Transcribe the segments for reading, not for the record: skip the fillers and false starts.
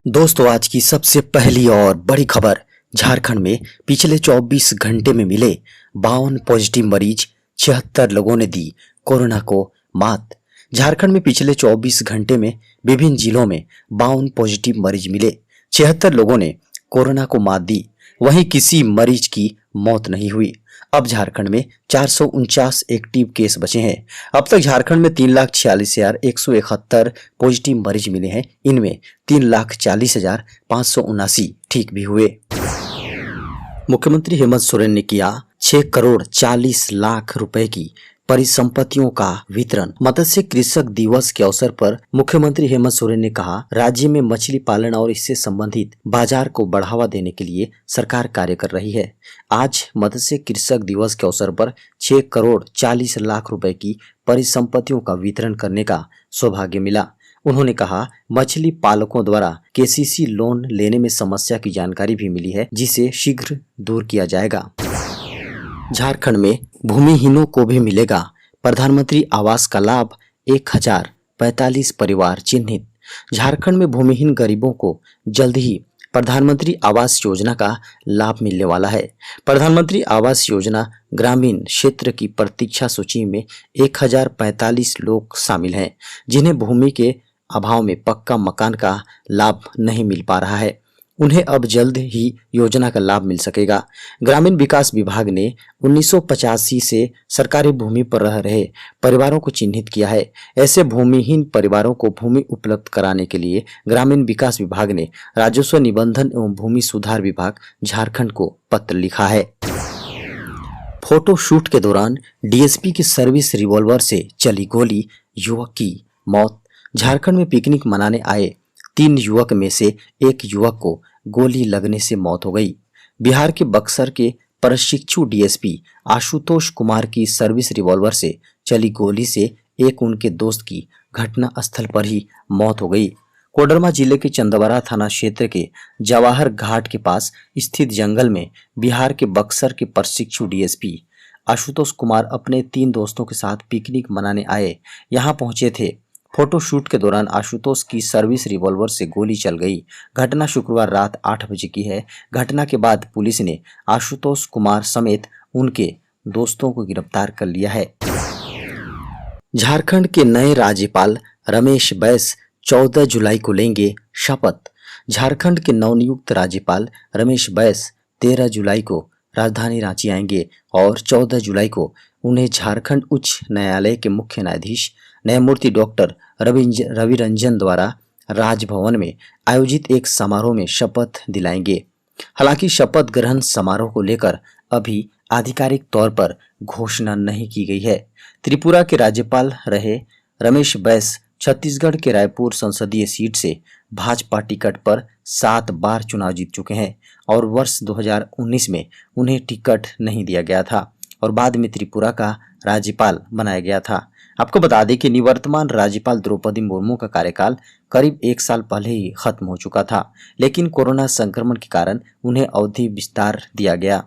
दोस्तों, आज की सबसे पहली और बड़ी खबर। झारखंड में पिछले 24 घंटे में मिले 52 पॉजिटिव मरीज, 76 लोगों ने दी कोरोना को मात। झारखंड में पिछले 24 घंटे में विभिन्न जिलों में 52 पॉजिटिव मरीज मिले, 76 लोगों ने कोरोना को मात दी। वहीं किसी मरीज की मौत नहीं हुई। अब झारखंड में 449 एक्टिव केस बचे हैं। अब तक झारखंड में 3,46,171 पॉजिटिव मरीज मिले हैं। इनमें 3,40,579 ठीक भी हुए। मुख्यमंत्री हेमंत सोरेन ने किया 6 करोड़ 40 लाख रुपए की परिसंपत्तियों का वितरण। मत्स्य कृषक दिवस के अवसर पर मुख्यमंत्री हेमंत सोरेन ने कहा, राज्य में मछली पालन और इससे संबंधित बाजार को बढ़ावा देने के लिए सरकार कार्य कर रही है। आज मत्स्य कृषक दिवस के अवसर पर 6 करोड़ 40 लाख रुपए की परिसंपत्तियों का वितरण करने का सौभाग्य मिला। उन्होंने कहा, मछली पालकों द्वारा केसीसी लोन लेने में समस्या की जानकारी भी मिली है, जिसे शीघ्र दूर किया जाएगा। झारखंड में भूमिहीनों को भी मिलेगा प्रधानमंत्री आवास का लाभ, 1045 परिवार चिन्हित। झारखंड में भूमिहीन गरीबों को जल्द ही प्रधानमंत्री आवास योजना का लाभ मिलने वाला है। प्रधानमंत्री आवास योजना ग्रामीण क्षेत्र की प्रतीक्षा सूची में 1045 लोग शामिल हैं, जिन्हें भूमि के अभाव में पक्का मकान का लाभ नहीं मिल पा रहा है। उन्हें अब जल्द ही योजना का लाभ मिल सकेगा। ग्रामीण विकास विभाग ने 1985 से सरकारी भूमि पर रह रहे परिवारों को चिन्हित किया है। ऐसे भूमिहीन परिवारों को भूमि उपलब्ध कराने के लिए ग्रामीण विकास विभाग ने राजस्व निबंधन एवं भूमि सुधार विभाग झारखंड को पत्र लिखा है। फोटो शूट के दौरान डीएसपी की सर्विस रिवॉल्वर से चली गोली, युवक की मौत। झारखंड में पिकनिक मनाने आए 3 युवक में से एक युवक को गोली लगने से मौत हो गई। बिहार के बक्सर के प्रशिक्षु डीएसपी आशुतोष कुमार की सर्विस रिवॉल्वर से चली गोली से एक उनके दोस्त की घटना स्थल पर ही मौत हो गई। कोडरमा जिले के चंदवारा थाना क्षेत्र के जवाहर घाट के पास स्थित जंगल में बिहार के बक्सर के प्रशिक्षु डीएसपी आशुतोष कुमार अपने 3 दोस्तों के साथ पिकनिक मनाने आए। यहाँ पहुंचे थे। फोटो शूट के दौरान आशुतोष की सर्विस रिवॉल्वर से गोली चल गई। घटना शुक्रवार रात 8 बजे की है। घटना के बाद पुलिस ने आशुतोष कुमार समेत उनके दोस्तों को गिरफ्तार कर लिया है। झारखंड के नए राज्यपाल रमेश बैस 14 जुलाई को लेंगे शपथ। झारखंड के नवनियुक्त राज्यपाल रमेश बैस 13 जुलाई को राजधानी रांची आएंगे और 14 जुलाई को उन्हें झारखंड उच्च न्यायालय के मुख्य न्यायाधीश न्यायमूर्ति डॉक्टर रवि रंजन द्वारा राजभवन में आयोजित एक समारोह में शपथ दिलाएंगे। हालांकि शपथ ग्रहण समारोह को लेकर अभी आधिकारिक तौर पर घोषणा नहीं की गई है। त्रिपुरा के राज्यपाल रहे रमेश बैस छत्तीसगढ़ के रायपुर संसदीय सीट से भाजपा टिकट पर 7 बार चुनाव जीत चुके हैं और वर्ष 2019 में उन्हें टिकट नहीं दिया गया था और बाद में त्रिपुरा का राज्यपाल बनाया गया था। आपको बता दें कि निवर्तमान राज्यपाल द्रौपदी मुर्मू का कार्यकाल करीब 1 साल पहले ही खत्म हो चुका था, लेकिन कोरोना संक्रमण के कारण उन्हें अवधि विस्तार दिया गया।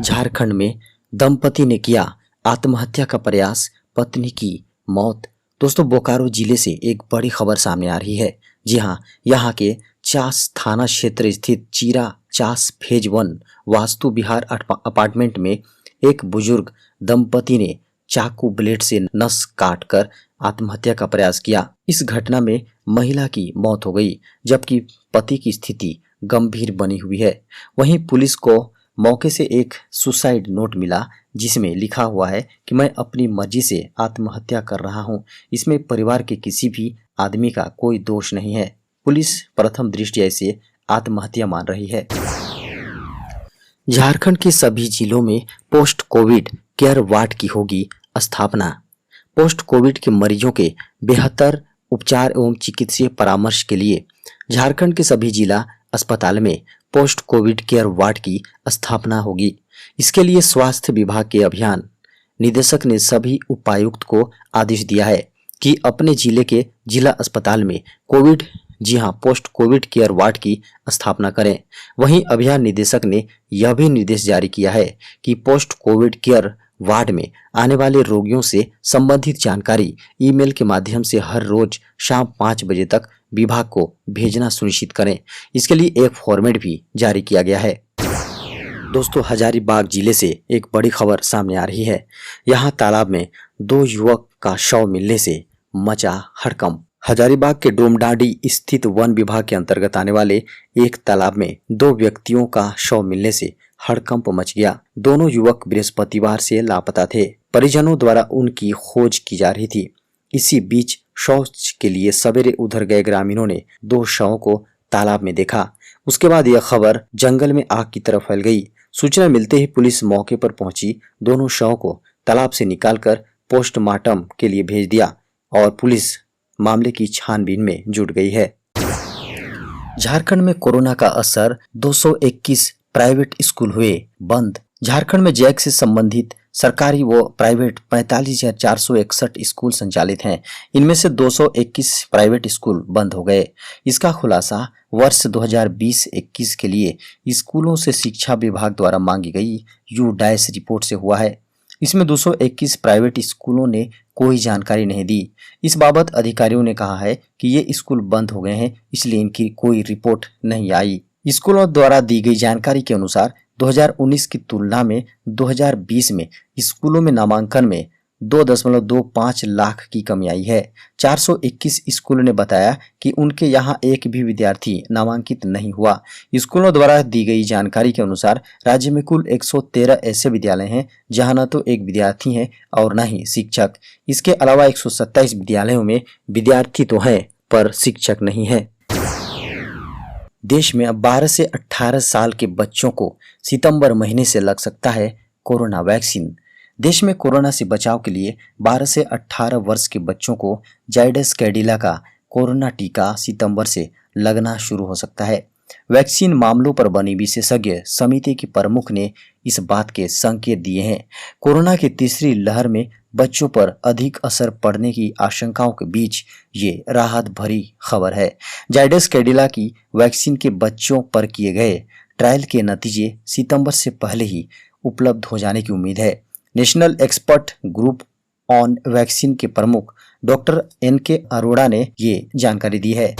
झारखंड में दंपति ने किया आत्महत्या का प्रयास, पत्नी की मौत। दोस्तों, बोकारो जिले से एक बड़ी खबर सामने आ रही है। जी हाँ, यहाँ के चास थाना क्षेत्र स्थित चीरा चास फेज 1 वास्तु विहार अपार्टमेंट में एक बुजुर्ग दंपति ने चाकू ब्लेड से नस काटकर आत्महत्या का प्रयास किया। इस घटना में महिला की मौत हो गई, जबकि पति की स्थिति गंभीर बनी हुई है। वहीं पुलिस को मौके से एक सुसाइड नोट मिला, जिसमें लिखा हुआ है कि मैं अपनी मर्जी से आत्महत्या कर रहा हूं। इसमें परिवार के किसी भी आदमी का कोई दोष नहीं है। पुलिस प्रथम दृष्टया इसे आत्महत्या मान रही है। झारखंड के सभी जिलों में पोस्ट कोविड केयर वार्ड की होगी स्थापना। पोस्ट कोविड के मरीजों के बेहतर उपचार एवं चिकित्सीय परामर्श के लिए झारखंड के सभी जिला अस्पताल में पोस्ट कोविड केयर वार्ड की स्थापना होगी। इसके लिए स्वास्थ्य विभाग के अभियान निदेशक ने सभी उपायुक्त को आदेश दिया है कि अपने जिले के जिला अस्पताल में कोविड जी हां, पोस्ट कोविड केयर वार्ड की स्थापना करें। वहीं अभियान निदेशक ने यह भी निर्देश जारी किया है कि पोस्ट कोविड केयर वार्ड में आने वाले रोगियों से संबंधित जानकारी ईमेल के माध्यम से हर रोज शाम 5 बजे तक विभाग को भेजना सुनिश्चित करें। इसके लिए एक फॉर्मेट भी जारी किया गया है। दोस्तों, हजारीबाग जिले से एक बड़ी खबर सामने आ रही है। यहाँ तालाब में 2 युवक का शव मिलने से मचा हड़कंप। हजारीबाग के डोमडांडी स्थित वन विभाग के अंतर्गत आने वाले एक तालाब में 2 व्यक्तियों का शव मिलने से हड़कंप मच गया। दोनों युवक बृहस्पतिवार से लापता थे। परिजनों द्वारा उनकी खोज की जा रही थी। इसी बीच शौच के लिए सवेरे उधर गए ग्रामीणों ने 2 शवों को तालाब में देखा। उसके बाद यह खबर जंगल में आग की तरह फैल गई। सूचना मिलते ही पुलिस मौके पर पहुंची। दोनों शवों को तालाब से निकालकर पोस्टमार्टम के लिए भेज दिया और पुलिस मामले की छानबीन में जुट गई है। झारखंड में कोरोना का असर, 221 प्राइवेट स्कूल हुए बंद। झारखंड में जैक से संबंधित सरकारी व प्राइवेट 45,461 स्कूल संचालित हैं। इनमें से 221 प्राइवेट स्कूल बंद हो गए। इसका खुलासा वर्ष 2020-21 के लिए स्कूलों से शिक्षा विभाग द्वारा मांगी गई U-डैश रिपोर्ट से हुआ है। इसमें 221 प्राइवेट स्कूलों ने कोई जानकारी नहीं दी। इस बाबत अधिकारियों ने कहा है कि ये स्कूल बंद हो गए हैं, इसलिए इनकी कोई रिपोर्ट नहीं आई। स्कूलों द्वारा दी गई जानकारी के अनुसार 2019 की तुलना में 2020 में स्कूलों में नामांकन में 2.25 लाख की कमी आई है। 421 स्कूलों ने बताया कि उनके यहां एक भी विद्यार्थी नामांकित नहीं हुआ। स्कूलों द्वारा दी गई जानकारी के अनुसार राज्य में कुल 113 ऐसे विद्यालय हैं जहां न तो एक विद्यार्थी है और न ही शिक्षक। इसके अलावा 127 विद्यालयों में विद्यार्थी तो हैं पर शिक्षक नहीं है। देश में अब 12 से 18 साल के बच्चों को सितंबर महीने से लग सकता है कोरोना वैक्सीन। देश में कोरोना से बचाव के लिए 12 से 18 वर्ष के बच्चों को जाइडस कैडिला का कोरोना टीका सितंबर से लगना शुरू हो सकता है। वैक्सीन मामलों पर बनी विशेषज्ञ समिति की प्रमुख ने इस बात के संकेत दिए हैं। कोरोना की तीसरी लहर में बच्चों पर अधिक असर पड़ने की आशंकाओं के बीच ये राहत भरी खबर है। जाइडस कैडिला की वैक्सीन के बच्चों पर किए गए ट्रायल के नतीजे सितंबर से पहले ही उपलब्ध हो जाने की उम्मीद है। National expert group on vaccine के प्रमुख डॉक्टर NK अरोड़ा ने ये जानकारी दी है।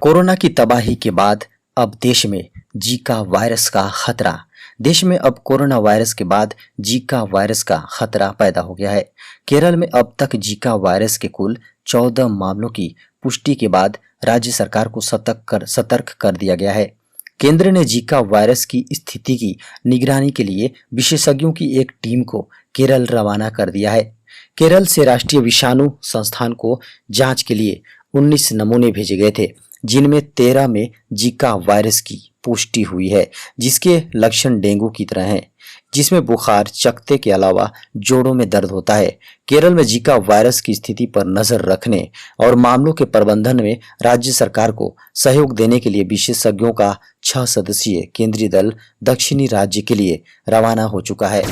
कोरोना की तबाही के बाद अब देश में जीका वायरस का खतरा। देश में अब कोरोना वायरस के बाद जीका वायरस का खतरा पैदा हो गया है। केरल में अब तक जीका वायरस के कुल 14 मामलों की पुष्टि के बाद राज्य सरकार को सतर्क कर दिया गया है। केंद्र ने जीका वायरस की स्थिति की निगरानी के लिए विशेषज्ञों की एक टीम को केरल रवाना कर दिया है। केरल से राष्ट्रीय विषाणु संस्थान को जांच के लिए 19 नमूने भेजे गए थे, जिनमें 13 में जीका वायरस की पुष्टि हुई है, जिसके लक्षण डेंगू की तरह हैं, जिसमें बुखार, चकत्ते के अलावा जोड़ों में दर्द होता है। केरल में जीका वायरस की स्थिति पर नजर रखने और मामलों के प्रबंधन में राज्य सरकार को सहयोग देने के लिए विशेषज्ञों का 6 सदस्यीय केंद्रीय दल दक्षिणी राज्य के लिए रवाना हो चुका है।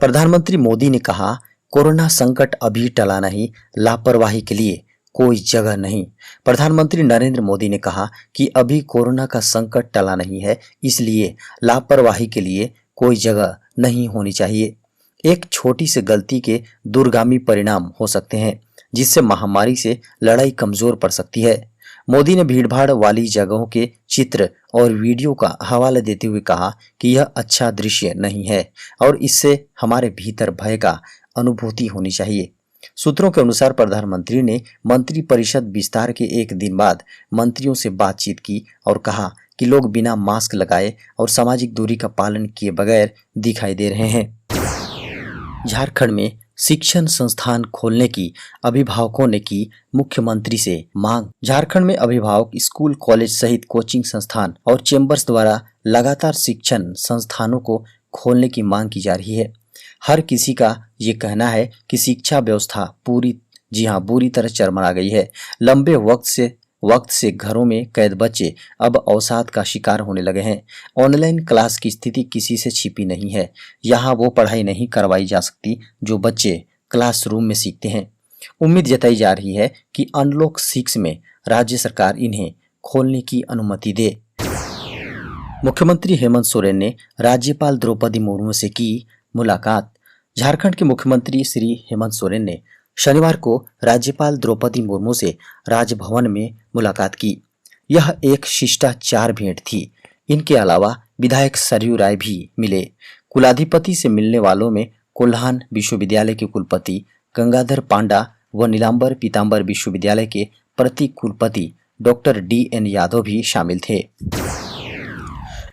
प्रधानमंत्री मोदी ने कहा, कोरोना संकट अभी टला नहीं, लापरवाही के लिए कोई जगह नहीं। प्रधानमंत्री नरेंद्र मोदी ने कहा कि अभी कोरोना का संकट टला नहीं है, इसलिए लापरवाही के लिए कोई जगह नहीं होनी चाहिए। एक छोटी सी गलती के दूरगामी परिणाम हो सकते हैं, जिससे महामारी से लड़ाई कमजोर पड़ सकती है। मोदी ने भीड़भाड़ वाली जगहों के चित्र और वीडियो का हवाला देते हुए कहा कि यह अच्छा दृश्य नहीं है और इससे हमारे भीतर भय का अनुभूति होनी चाहिए। सूत्रों के अनुसार प्रधानमंत्री ने मंत्रिपरिषद विस्तार के एक दिन बाद मंत्रियों से बातचीत की और कहा कि लोग बिना मास्क लगाए और सामाजिक दूरी का पालन किए बगैर दिखाई दे रहे हैं। झारखंड में शिक्षण संस्थान खोलने की अभिभावकों ने की मुख्यमंत्री से मांग। झारखंड में अभिभावक स्कूल, कॉलेज सहित कोचिंग संस्थान और चैम्बर्स द्वारा लगातार शिक्षण संस्थानों को खोलने की मांग की जा रही है। हर किसी का ये कहना है कि शिक्षा व्यवस्था बुरी तरह चरमरा गई है। लंबे वक्त से घरों में कैद बच्चे अब अवसाद का शिकार होने लगे हैं। ऑनलाइन क्लास की स्थिति किसी से छिपी नहीं है। यहाँ वो पढ़ाई नहीं करवाई जा सकती जो बच्चे क्लासरूम में सीखते हैं। उम्मीद जताई जा रही है कि अनलॉक 6 में राज्य सरकार इन्हें खोलने की अनुमति दे। मुख्यमंत्री हेमंत सोरेन ने राज्यपाल द्रौपदी मुर्मू से की मुलाकात। झारखंड के मुख्यमंत्री श्री हेमंत सोरेन ने शनिवार को राज्यपाल द्रौपदी मुर्मू से राजभवन में मुलाकात की। यह एक शिष्टाचार भेंट थी। इनके अलावा विधायक सरयू राय भी मिले। कुलाधिपति से मिलने वालों में कोल्हान विश्वविद्यालय के कुलपति गंगाधर पांडा व नीलांबर पीतांबर विश्वविद्यालय के प्रति कुलपति डॉक्टर DN यादव भी शामिल थे।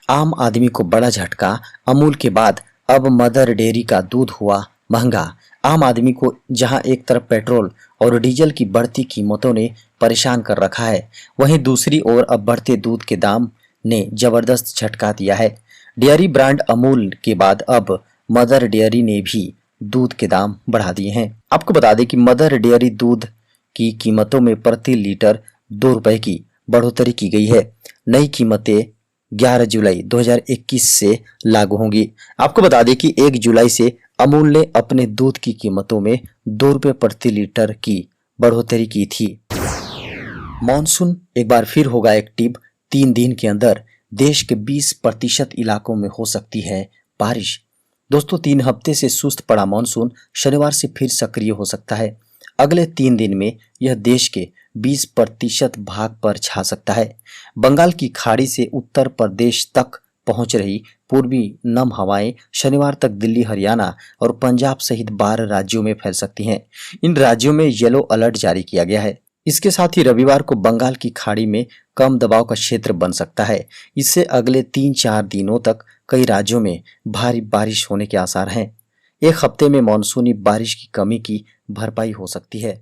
आम आदमी को बड़ा झटका। अमूल के बाद अब मदर डेयरी का दूध हुआ महंगा। आम आदमी को जहां एक तरफ पेट्रोल और डीजल की बढ़ती कीमतों ने परेशान कर रखा है, वहीं दूसरी ओर अब बढ़ते दूध के दाम ने जबरदस्त झटका दिया है। डेयरी ब्रांड अमूल के बाद अब मदर डेयरी ने भी दूध के दाम बढ़ा दिए हैं। आपको बता दें कि मदर डेयरी दूध की कीमतों में प्रति लीटर 2 रुपए की बढ़ोतरी की गई है। नई कीमतें 11 जुलाई 2021 से लागू होंगी। आपको बता दें कि 1 जुलाई से अमूल ने अपने दूध की कीमतों में 2 रुपए प्रति लीटर की बढ़ोतरी की थी। मॉनसून एक बार फिर होगा एक्टिव। 3 दिन के अंदर देश के 20% इलाकों में हो सकती है बारिश। दोस्तों, 3 हफ्ते से सुस्त पड़ा मॉनसून शनिवार से फिर सक्रिय हो सकता है। अगले 3 दिन में यह देश के 20% भाग पर छा सकता है। बंगाल की खाड़ी से उत्तर प्रदेश तक पहुंच रही पूर्वी नम हवाएं शनिवार तक दिल्ली, हरियाणा और पंजाब सहित 12 राज्यों में फैल सकती हैं। इन राज्यों में येलो अलर्ट जारी किया गया है। इसके साथ ही रविवार को बंगाल की खाड़ी में कम दबाव का क्षेत्र बन सकता है। इससे अगले 3-4 दिनों तक कई राज्यों में भारी बारिश होने के आसार हैं। एक हफ्ते में मानसूनी बारिश की कमी की भरपाई हो सकती है।